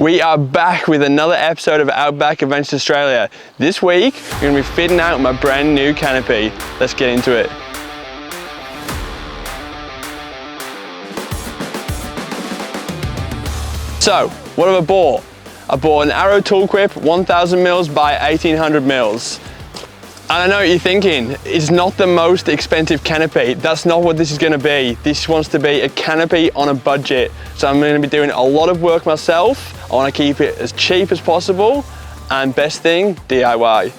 We are back with another episode of Outback Adventures Australia. This week, we're going to be fitting out my brand new canopy. Let's get into it. So, what have I bought? I bought an Arrow tool grip, 1000 mils by 1800 mils. And I know what you're thinking, it's not the most expensive canopy. That's not what this is going to be. This wants to be a canopy on a budget. So I'm going to be doing a lot of work myself. I want to keep it as cheap as possible. And best thing, DIY.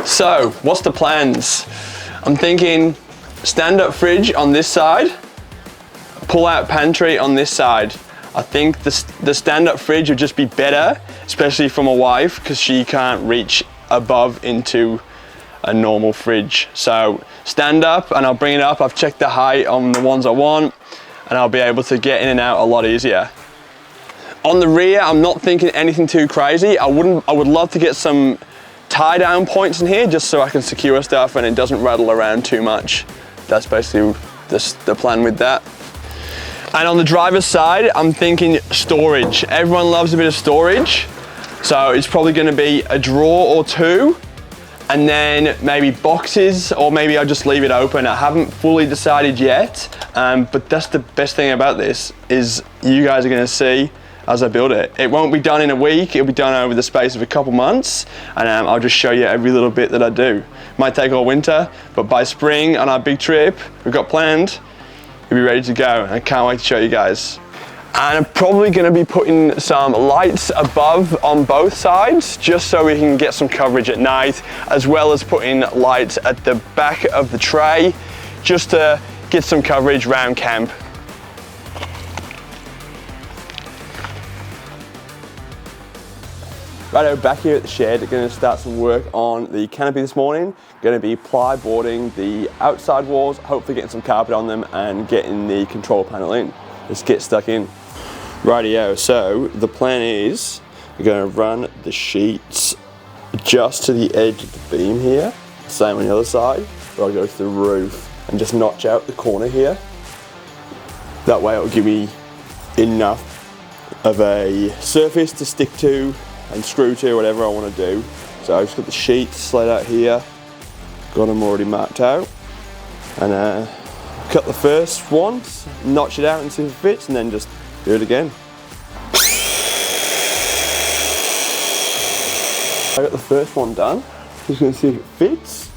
So, what's the plans? I'm thinking stand-up fridge on this side, pull-out pantry on this side. I think the stand-up fridge would just be better, especially for my wife, because she can't reach above into a normal fridge. So stand up, and I'll bring it up. I've checked the height on the ones I want, and I'll be able to get in and out a lot easier. On the rear, I'm not thinking anything too crazy. I would love to get some tie down points in here just so I can secure stuff and it doesn't rattle around too much. That's basically the plan with that. And on the driver's side, I'm thinking storage. Everyone loves a bit of storage. So it's probably gonna be a drawer or two, and then maybe boxes, or maybe I'll just leave it open. I haven't fully decided yet, but that's the best thing about this, is you guys are gonna see as I build it. It won't be done in a week, it'll be done over the space of a couple months, and I'll just show you every little bit that I do. Might take all winter, but by spring on our big trip we've got planned, we'll be ready to go. I can't wait to show you guys. And I'm probably gonna be putting some lights above on both sides, just so we can get some coverage at night, as well as putting lights at the back of the tray, just to get some coverage around camp. Righto, back here at the shed, we're going to start some work on the canopy this morning. Going to be ply boarding the outside walls, hopefully getting some carpet on them and getting the control panel in. Let's get stuck in. Rightio, so the plan is we're going to run the sheets just to the edge of the beam here, same on the other side, but I'll go to the roof and just notch out the corner here. That way it'll give me enough of a surface to stick to and screw to whatever I want to do. So I've just got the sheets laid out here, got them already marked out, and cut the first one, notch it out and see if it fits, and then just do it again. I got the first one done, just going to see if it fits,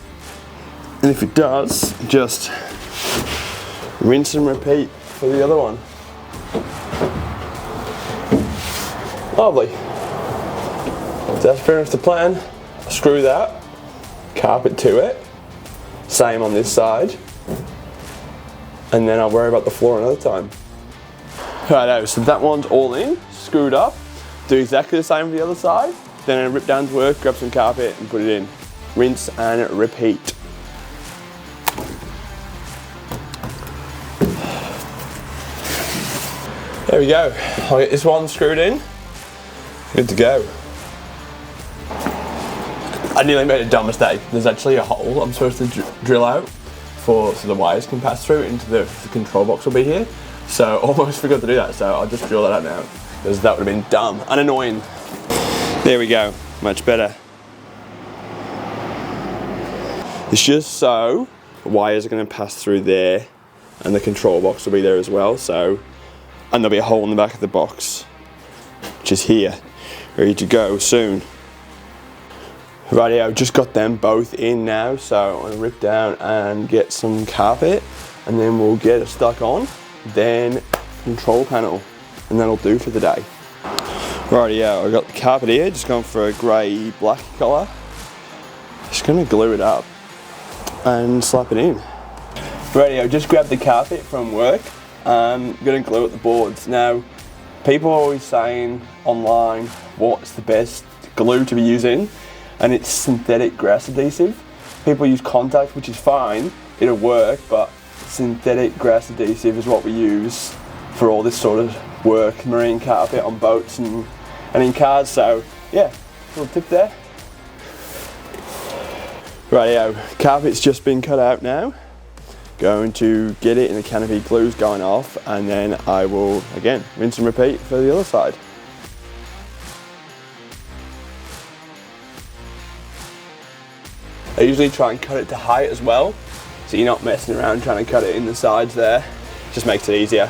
and if it does, just rinse and repeat for the other one. Lovely. So that's pretty much the plan. Screw that, carpet to it, same on this side, and then I'll worry about the floor another time. Righto, so that one's all in, screwed up. Do exactly the same for the other side, then I rip down to work, grab some carpet and put it in. Rinse and repeat. There we go. I'll get this one screwed in. Good to go. I nearly made a dumb mistake. There's actually a hole I'm supposed to drill out so the wires can pass through into the control box will be here. So almost forgot to do that, so I'll just drill that out now, because that would have been dumb and annoying. There we go, much better. It's just so the wires are going to pass through there and the control box will be there as well, so, and there'll be a hole in the back of the box, which is here, ready to go soon. Rightio, just got them both in now, so I'm going to rip down and get some carpet, and then we'll get it stuck on, then control panel, and that'll do for the day. Rightio, I got the carpet here, just going for a grey black colour. Just going to glue it up and slap it in. Rightio, just grabbed the carpet from work. I'm going to glue at the boards. Now, people are always saying online what's the best glue to be using, and it's synthetic grass adhesive. People use contact, which is fine, it'll work, but synthetic grass adhesive is what we use for all this sort of work, marine carpet on boats and in cars, so yeah, little tip there. Rightio, carpet's just been cut out now. going to get it in the canopy, glue's going off, and then I will, again, rinse and repeat for the other side. I usually try and cut it to height as well, so you're not messing around trying to cut it in the sides there. Just makes it easier.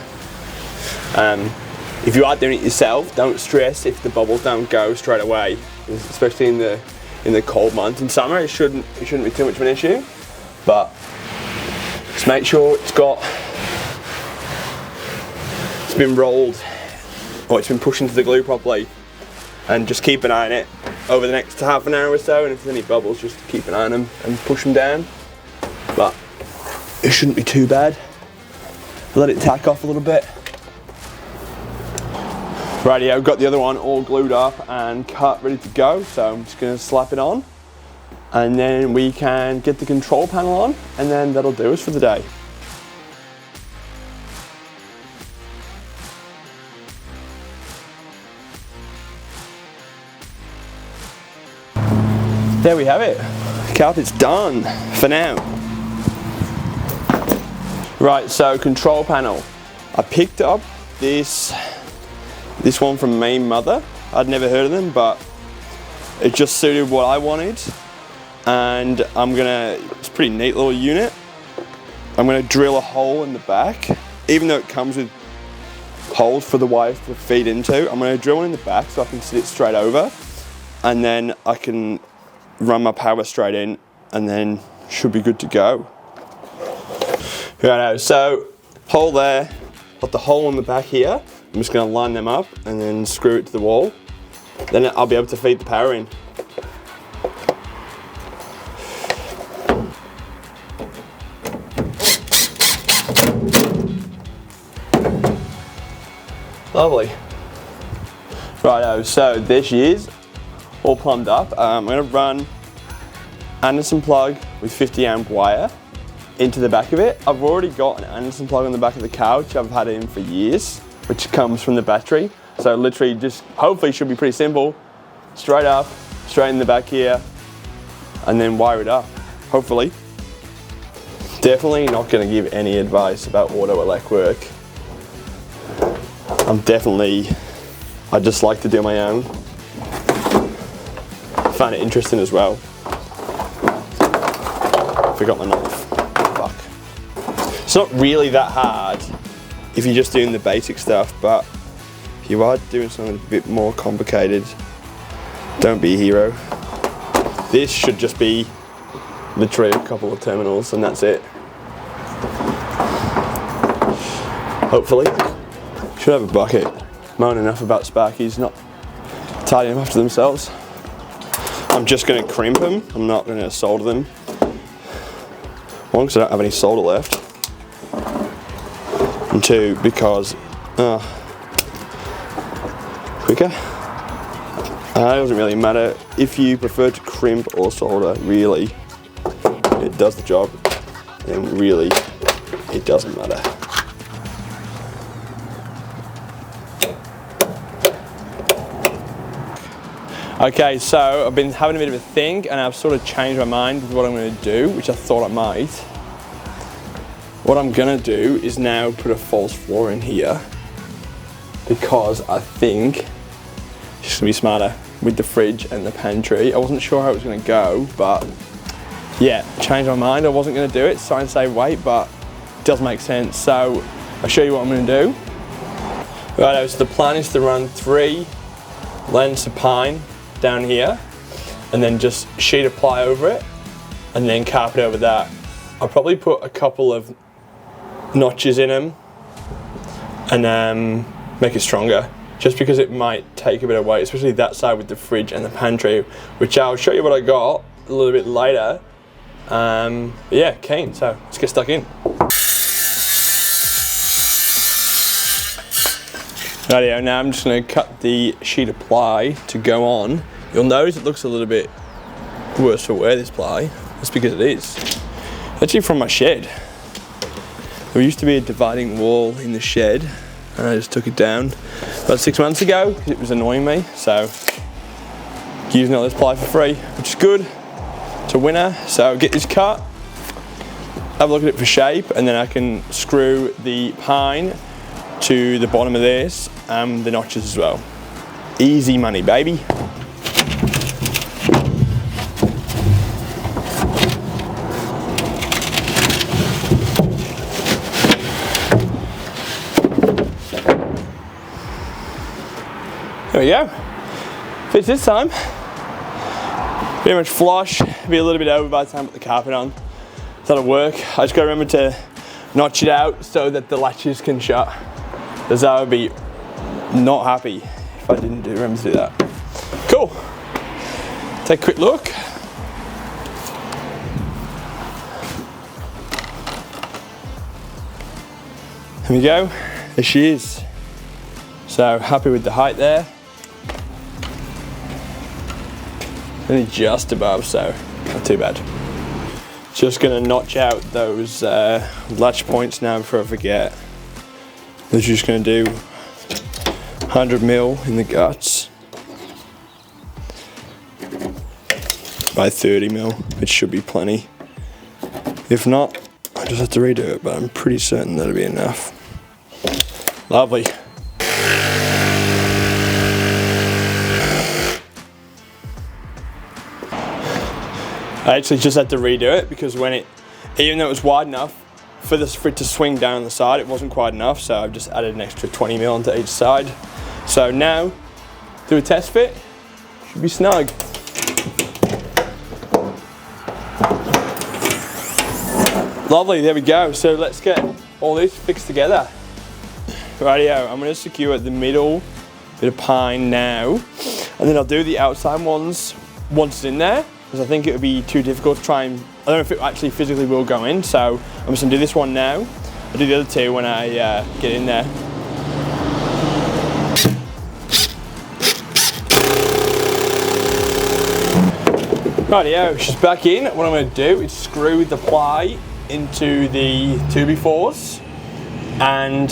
If you are doing it yourself, don't stress if the bubbles don't go straight away, especially in the cold months. In summer, it shouldn't be too much of an issue, but just make sure it's been rolled, or it's been pushed into the glue properly, and just keep an eye on it over the next half an hour or so, and if there's any bubbles, just keep an eye on them and push them down. But it shouldn't be too bad. Let it tack off a little bit. Rightio, I've got the other one all glued up and cut, ready to go, so I'm just going to slap it on, and then we can get the control panel on, and then that'll do us for the day. There we have it. Carpet's done for now. Right, so control panel. I picked up this one from Mean Mother. I'd never heard of them, but it just suited what I wanted. And it's a pretty neat little unit. I'm gonna drill a hole in the back. Even though it comes with holes for the wires to feed into, I'm gonna drill one in the back so I can sit it straight over. And then I can run my power straight in, and then should be good to go. Righto, so hole there, got the hole in the back here. I'm just going to line them up and then screw it to the wall. Then I'll be able to feed the power in. Lovely. Righto, so there she is, all plumbed up. I'm going to run Anderson plug with 50 amp wire into the back of it. I've already got an Anderson plug on the back of the car, which I've had in for years, which comes from the battery. So literally just, hopefully should be pretty simple. Straight up, straight in the back here, and then wire it up, hopefully. Definitely not gonna give any advice about auto elect work. I just like to do my own. Find it interesting as well. Forgot my knife. Fuck. It's not really that hard if you're just doing the basic stuff, but if you are doing something a bit more complicated, don't be a hero. This should just be literally a couple of terminals and that's it. Hopefully. Should have a bucket. Moan enough about Sparkies not tidying them after themselves. I'm just going to crimp them. I'm not going to solder them. One, because I don't have any solder left. And two, because quicker. It doesn't really matter if you prefer to crimp or solder. Really, it does the job. And really, it doesn't matter. Okay, so I've been having a bit of a think and I've sort of changed my mind with what I'm going to do, which I thought I might. What I'm going to do is now put a false floor in here because I think it's just going to be smarter with the fridge and the pantry. I wasn't sure how it was going to go, but yeah, changed my mind. I wasn't going to do it, trying to save weight, but it does make sense. So I'll show you what I'm going to do. Righto, so the plan is to run 3 lengths of pine down here and then just sheet of ply over it and then carpet over that. I'll probably put a couple of notches in them and make it stronger, just because it might take a bit of weight, especially that side with the fridge and the pantry, which I'll show you what I got a little bit later. Yeah, keen, so let's get stuck in. Rightio, now I'm just going to cut the sheet of ply to go on. You'll notice it looks a little bit worse for wear, this ply. That's because it is. Actually from my shed. There used to be a dividing wall in the shed and I just took it down about 6 months ago because it was annoying me. So using all this ply for free, which is good. It's a winner. So get this cut have a look at it for shape, and then I can screw the pine to the bottom of this and the notches as well. Easy money, baby. There we go. Fits this time. Pretty much flush. Be a little bit over by the time I put the carpet on. That'll work. I just gotta remember to notch it out so that the latches can shut, because I would be not happy if I didn't remember to do that. Cool. Take a quick look. There we go. There she is. So happy with the height there. Only just above, so not too bad. Just gonna notch out those latch points now before I forget. We're just gonna do 100 mil in the guts by 30 mil, which should be plenty. If not, I just have to redo it, but I'm pretty certain that'll be enough. Lovely. I actually just had to redo it because even though it was wide enough for it to swing down on the side, it wasn't quite enough, so I've just added an extra 20 mil onto each side. So now, do a test fit, should be snug. Lovely, there we go. So let's get all this fixed together. Rightio, I'm gonna secure the middle bit of pine now, and then I'll do the outside ones once it's in there, because I think it would be too difficult to try and, I don't know if it actually physically will go in, so I'm just gonna do this one now. I'll do the other two when I get in there. Rightio, she's back in. What I'm gonna do is screw the ply into the 2x4s, and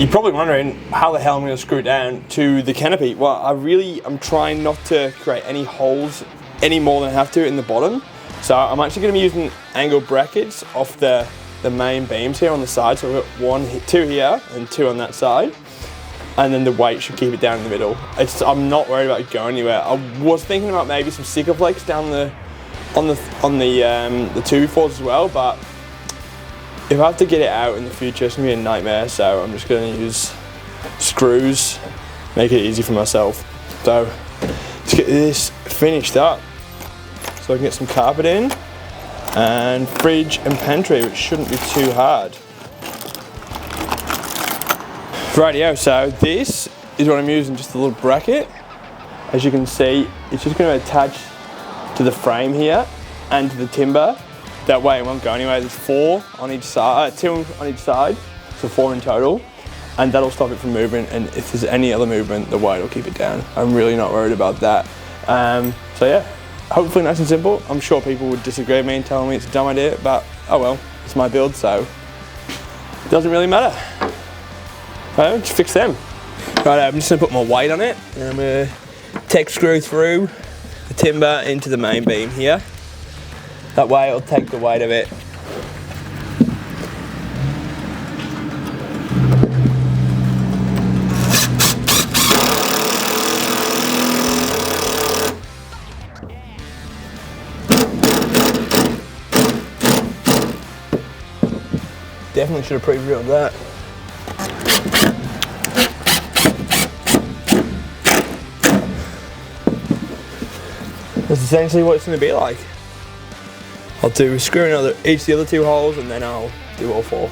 you're probably wondering how the hell I'm gonna screw it down to the canopy. Well, I'm trying not to create any holes any more than I have to in the bottom. So I'm actually gonna be using angle brackets off the main beams here on the side. So we've got two here and two on that side. And then the weight should keep it down in the middle. I'm not worried about it going anywhere. I was thinking about maybe some sticker flakes down on the 2x4s as well, but if I have to get it out in the future, it's gonna be a nightmare. So I'm just gonna use screws, make it easy for myself. So let's get this finished up so I can get some carpet in and fridge and pantry, which shouldn't be too hard. Rightio, so this is what I'm using, just a little bracket. As you can see, it's just going to attach to the frame here and to the timber. That way it won't go anywhere. There's 4 on each side, 2 on each side, so 4 in total. And that'll stop it from moving, and if there's any other movement, the weight will keep it down. I'm really not worried about that. So yeah, hopefully nice and simple. I'm sure people would disagree with me and tell me it's a dumb idea, but oh well, it's my build, so it doesn't really matter. Just fix them. Right, I'm just gonna put my weight on it, and I'm gonna tech screw through the timber into the main beam here. That way it'll take the weight of it. Definitely should have pre-drilled that. That's essentially what it's going to be like. I'll screw in each of the other 2 holes, and then I'll do all 4.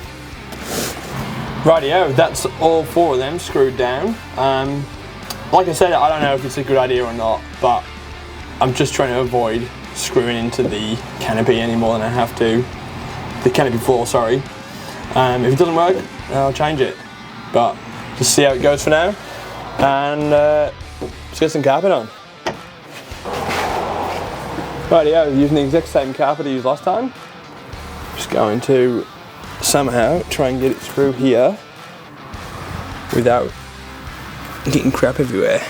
Rightio, that's all 4 of them screwed down. Like I said, I don't know if it's a good idea or not, but I'm just trying to avoid screwing into the canopy any more than I have to. The canopy floor, sorry. If it doesn't work, I'll change it. But just see how it goes for now, and let's get some carpet on. Rightio, using the exact same carpet I used last time. Just going to somehow try and get it through here without getting crap everywhere.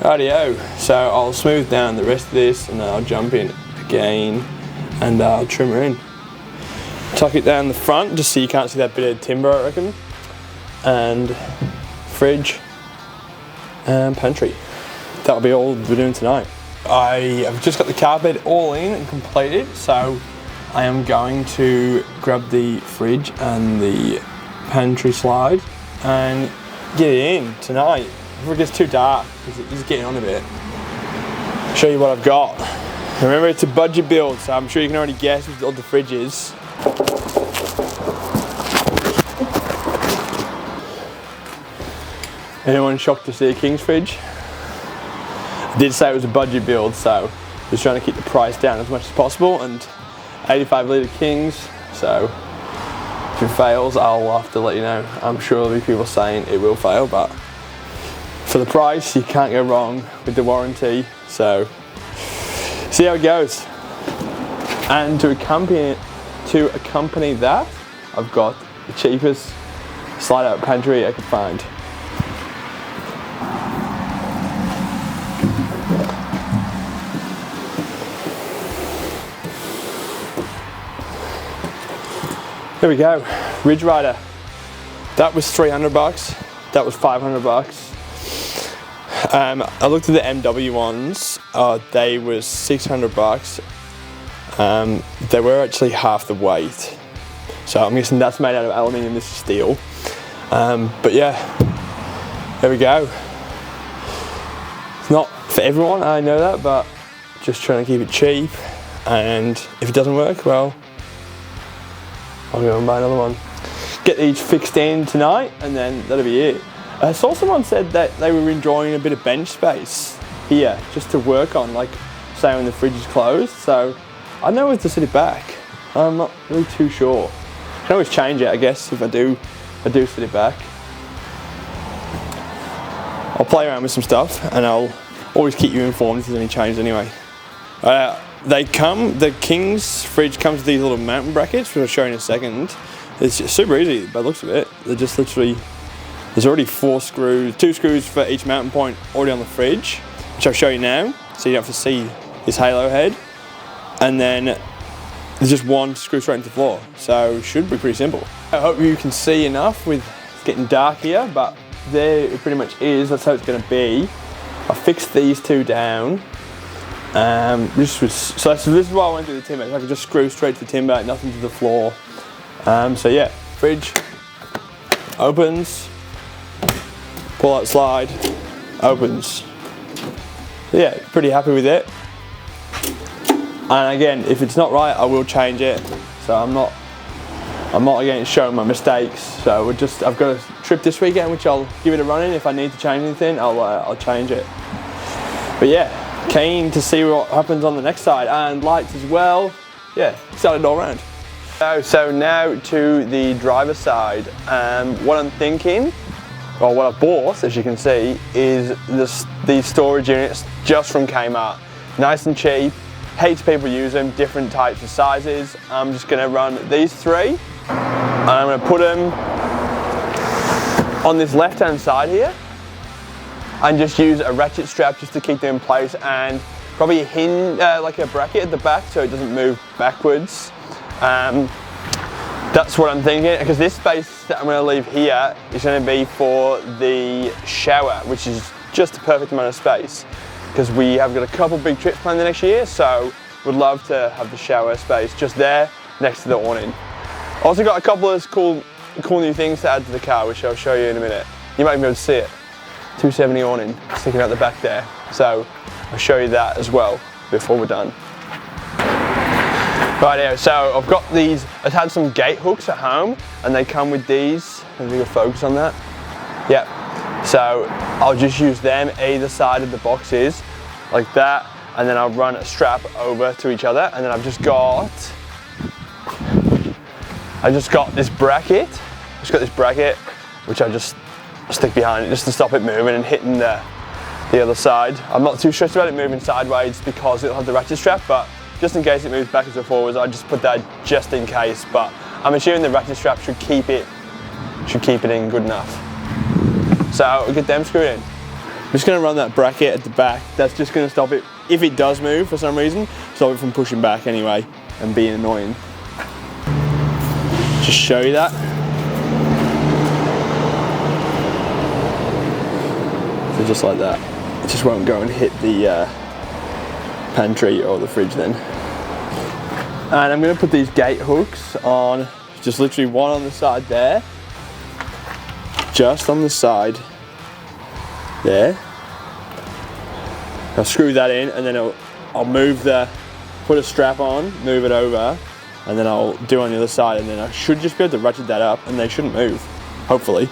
Rightio, so I'll smooth down the rest of this and then I'll jump in again and I'll trim her in. Tuck it down the front just so you can't see that bit of timber, I reckon. And fridge and pantry. That'll be all we're doing tonight. I have just got the carpet all in and completed, so I am going to grab the fridge and the pantry slide and get it in tonight before it gets too dark, because it is getting on a bit. Show you what I've got. Remember, it's a budget build, so I'm sure you can already guess what all the fridge is. Anyone shocked to see a King's fridge? I did say it was a budget build, so just trying to keep the price down as much as possible, and 85 litre Kings, so if it fails I'll have to let you know. I'm sure there'll be people saying it will fail, but for the price you can't go wrong with the warranty, so see how it goes. And to accompany that, I've got the cheapest slide out pantry I could find. There we go, Ridge Rider. That was 300 bucks. That was 500 bucks. I looked at the MW ones. They were 600 bucks. They were actually half the weight. So I'm guessing that's made out of aluminium, this is steel. But yeah, there we go. It's not for everyone, I know that, but just trying to keep it cheap. And if it doesn't work, well, I'll go and buy another one. Get these fixed in tonight and then that'll be it. I saw someone said that they were enjoying a bit of bench space here just to work on, like say when the fridge is closed. So I don't know whether to sit it back. I'm not really too sure. I can always change it, I guess, if I do sit it back. I'll play around with some stuff and I'll always keep you informed if there's any changes anyway. The King's fridge comes with these little mountain brackets, which I'll show you in a second. It's just super easy by the looks of it. They're just literally, there's already 4 screws, 2 screws for each mountain point already on the fridge, which I'll show you now, so you don't have to see this halo head. And then there's just 1 screw straight into the floor, so it should be pretty simple. I hope you can see enough with it's getting dark here, but there it pretty much is. That's how it's going to be. I fixed these 2 down. This is why I went through the timber. I could just screw straight to the timber, nothing to the floor. So yeah, fridge opens, pull out slide, opens. So yeah, pretty happy with it. And again, if it's not right, I will change it. So I'm not again showing my mistakes. So I've got a trip this weekend, which I'll give it a run in. If I need to change anything, I'll change it. But yeah. Keen to see what happens on the next side, and lights as well. Yeah, excited all around. So now to the driver's side. What I'm thinking, or what I bought, as you can see, is these storage units just from Kmart. Nice and cheap, heaps of people use them, different types of sizes. I'm just gonna run these 3, and I'm gonna put them on this left-hand side here, and just use a ratchet strap just to keep them in place, and probably a hinge, like a bracket at the back so it doesn't move backwards. That's what I'm thinking, because this space that I'm going to leave here is going to be for the shower, which is just the perfect amount of space, because we have got a couple big trips planned the next year, so would love to have the shower space just there next to the awning. Also got a couple of cool new things to add to the car, which I'll show you in a minute. You might be able to see it. 270 awning sticking out the back there, so I'll show you that as well before we're done. Right, so I've got these. I've had some gate hooks at home, and they come with these. Maybe you'll focus on that. Yep. So I'll just use them either side of the boxes, like that, and then I'll run a strap over to each other, and then I've just got this bracket. Which I just stick behind it just to stop it moving and hitting the other side. I'm not too stressed about it moving sideways because it'll have the ratchet strap, but just in case it moves backwards or forwards, I just put that just in case. But I'm assuming the ratchet strap should keep it in good enough. So we'll get them screwed in. just gonna run that bracket at the back. That's just gonna stop it, if it does move for some reason, stop it from pushing back anyway and being annoying. Just show you that. So just like that. It just won't go and hit the pantry or the fridge then. And I'm gonna put these gate hooks on, just literally one on the side there, just on the side there. I'll screw that in and then I'll move put a strap on, move it over, and then I'll do on the other side, and then I should just be able to ratchet that up and they shouldn't move, hopefully.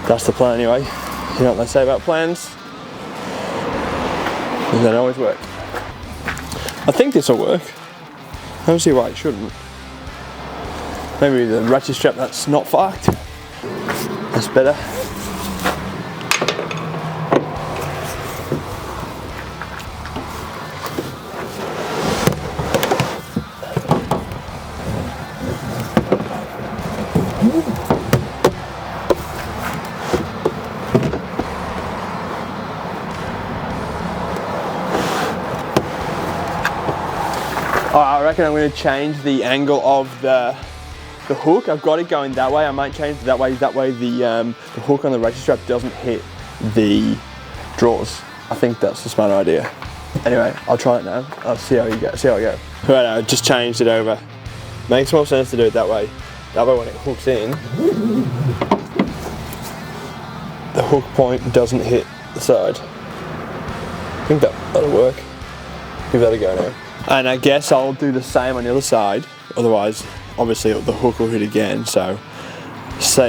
That's the plan anyway. You know what they say about plans? They don't always work. I think this will work. I don't see why it shouldn't. Maybe the ratchet strap that's not fucked. That's better. I reckon I'm going to change the angle of the hook. I've got it going that way. I might change it that way. That way the hook on the ratchet strap doesn't hit the drawers. I think that's a smart idea. Anyway, I'll try it now. I'll see how you go. See how I go. Right, I just changed it over. Makes more sense to do it that way. That way when it hooks in, the hook point doesn't hit the side. I think that'll work. Give that a go now. And I guess I'll do the same on the other side. Otherwise, obviously the hook will hit again. So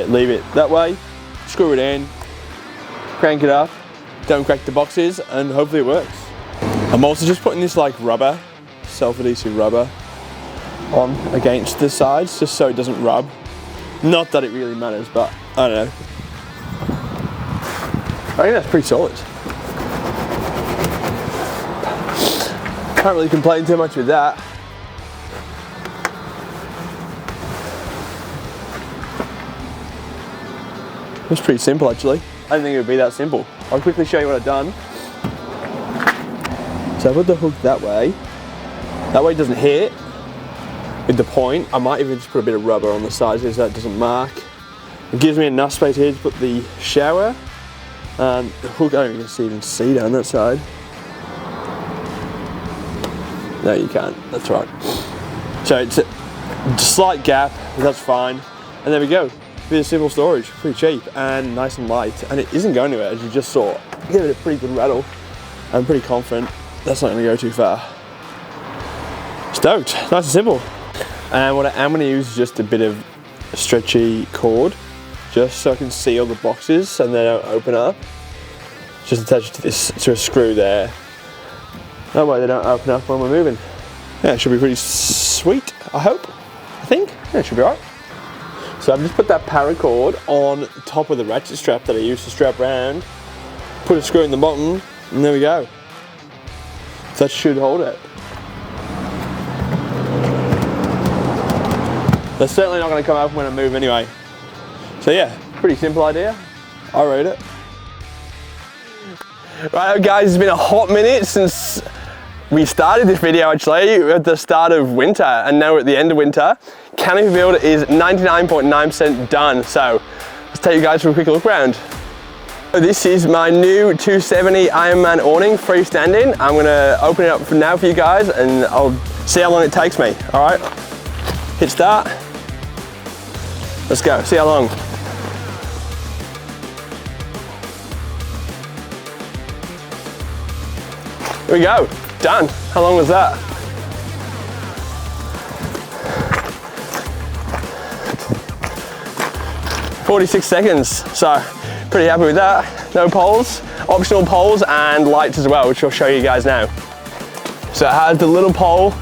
leave it that way, screw it in, crank it up, don't crack the boxes, and hopefully it works. I'm also just putting this like rubber, self-adhesive rubber, on against the sides just so it doesn't rub. Not that it really matters, but I don't know. I think that's pretty solid. Can't really complain too much with that. It was pretty simple actually. I didn't think it would be that simple. I'll quickly show you what I've done. So I put the hook that way. That way it doesn't hit with the point. I might even just put a bit of rubber on the sides so that doesn't mark. It gives me enough space here to put the shower. And the hook, I don't even see down that side. No, you can't, that's right. So it's a slight gap, but that's fine. And there we go. Bit of simple storage, pretty cheap and nice and light. And it isn't going anywhere, as you just saw. Give it a pretty good rattle. I'm pretty confident that's not gonna go too far. Stoked, nice and simple. And what I am gonna use is just a bit of stretchy cord, just so I can seal the boxes and they don't open up. Just attach it to a screw there. That way they don't open up when we're moving. Yeah, it should be pretty sweet, I hope. I think. Yeah, it should be alright. So I've just put that paracord on top of the ratchet strap that I used to strap around. Put a screw in the bottom, and there we go. That should hold it. They're certainly not going to come open when I move anyway. So yeah, pretty simple idea. I rate it. Right guys, it's been a hot minute since we started this video actually at the start of winter, and now we're at the end of winter. Canopy build is 99.9% done, so let's take you guys for a quick look around. This is my new 270 Ironman awning, freestanding. I'm gonna open it up for now for you guys and I'll see how long it takes me, all right? Hit start. Let's go, see how long. Here we go, done. How long was that? "46 seconds, so pretty happy with that. No poles, optional poles and lights as well, which I'll show you guys now. So it has the little pole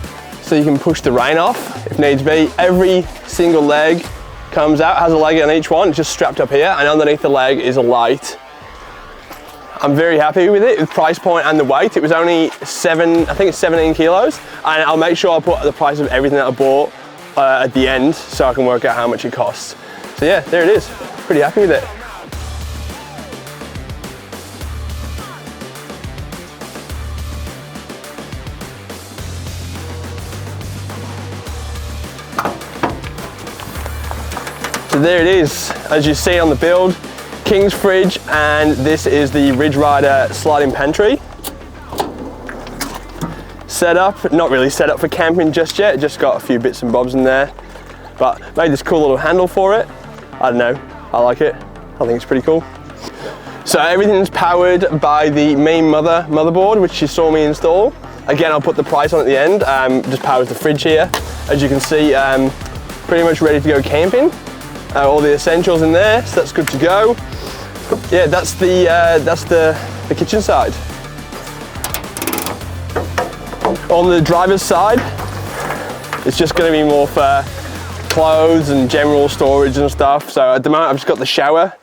so you can push the rain off if needs be. Every single leg comes out, has a leg on each one, it's just strapped up here, and underneath the leg is a light. I'm very happy with it, the price point and the weight. It was only I think it's 17 kilos, and I'll make sure I put the price of everything that I bought at the end so I can work out how much it costs. So yeah, there it is. Pretty happy with it. So there it is, as you see on the build, King's fridge, and this is the Ridge Rider sliding pantry. Set up, not really set up for camping just yet, just got a few bits and bobs in there, but made this cool little handle for it. I don't know, I like it. I think it's pretty cool. So everything's powered by the main motherboard, which you saw me install. Again, I'll put the price on at the end. Just powers the fridge here. As you can see, pretty much ready to go camping. All the essentials in there, so that's good to go. Yeah, that's the kitchen side. On the driver's side, it's just going to be more for clothes and general storage and stuff. So at the moment, I've just got the shower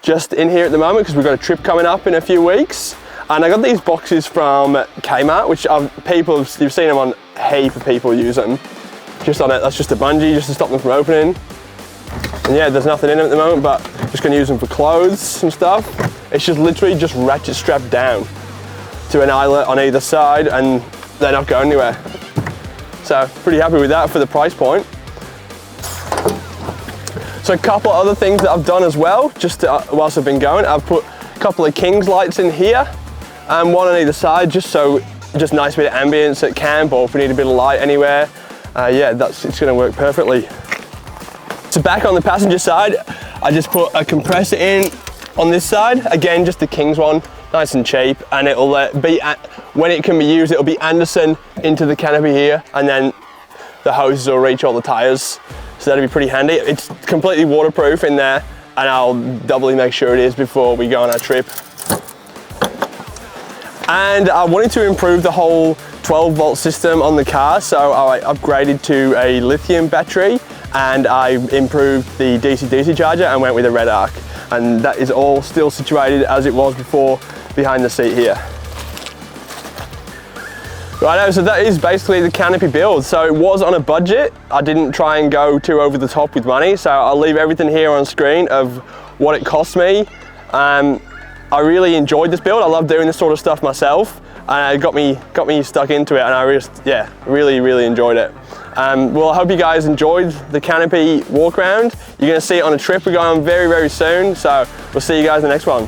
just in here at the moment because we've got a trip coming up in a few weeks. And I got these boxes from Kmart, which you've seen them on a heap of people use them. Just on it, that's just a bungee just to stop them from opening. And yeah, there's nothing in them at the moment, but just gonna use them for clothes and stuff. It's just literally just ratchet strapped down to an eyelet on either side and they're not going anywhere. So pretty happy with that for the price point. So a couple of other things that I've done as well, just whilst I've been going, I've put a couple of King's lights in here and one on either side, just nice bit of ambience at camp, or if we need a bit of light anywhere. Yeah, it's gonna work perfectly. So back on the passenger side, I just put a compressor in on this side. Again, just the King's one, nice and cheap, and it'll when it can be used, it'll be Anderson into the canopy here, and then the hoses will reach all the tires. So that'll be pretty handy. It's completely waterproof in there, and I'll doubly make sure it is before we go on our trip. And I wanted to improve the whole 12-volt system on the car, so I upgraded to a lithium battery, and I improved the DC-DC charger and went with a red arc. And that is all still situated as it was before behind the seat here. Righto, so that is basically the canopy build. So it was on a budget. I didn't try and go too over the top with money, so I'll leave everything here on screen of what it cost me. I really enjoyed this build. I love doing this sort of stuff myself. It got me stuck into it, and I really enjoyed it. Well, I hope you guys enjoyed the canopy walk around. You're gonna see it on a trip we're going on very, very soon. So we'll see you guys in the next one.